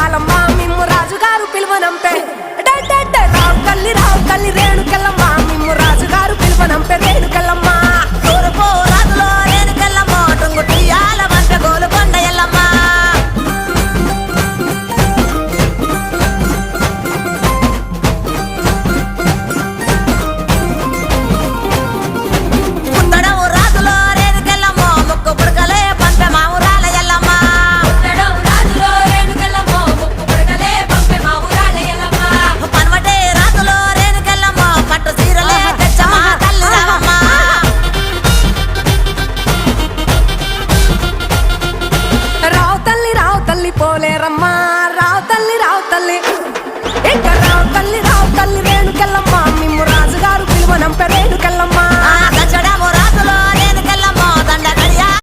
ఉయ్యాలమ్మ మిమ్ము రాజుగారు పిలువనంపే రావు తల్లి రేణుకెళ్ళమ్మ మిమ్ము రాజుగారు పిలువనంపే రేణుకెళ్ళమ్మ తూర్పు రాజులో రేణుకెళ్ళమ్మ టుంగుటియాల వంట గోలుకొండ ఎల్లమ్మ పుత్తడము రాజులో రేణుకెళ్ళమ్మ ముక్కు పుడకలే పంపె మావురాల ఎల్లమ్మ పనవటే రాజులో రేణుకెళ్ళమ్మ పట్టు సీరలే తెచ్చమ్మ తల్లి రావమ్మ రావు తల్లి పోలేరమ్మా రావు తల్లి ఇంకా రావు తల్లి రేణుకెళ్ళమ్మ మిమ్ము రాజుగారు పిలువనంపే రేణుకెళ్ళమ్మ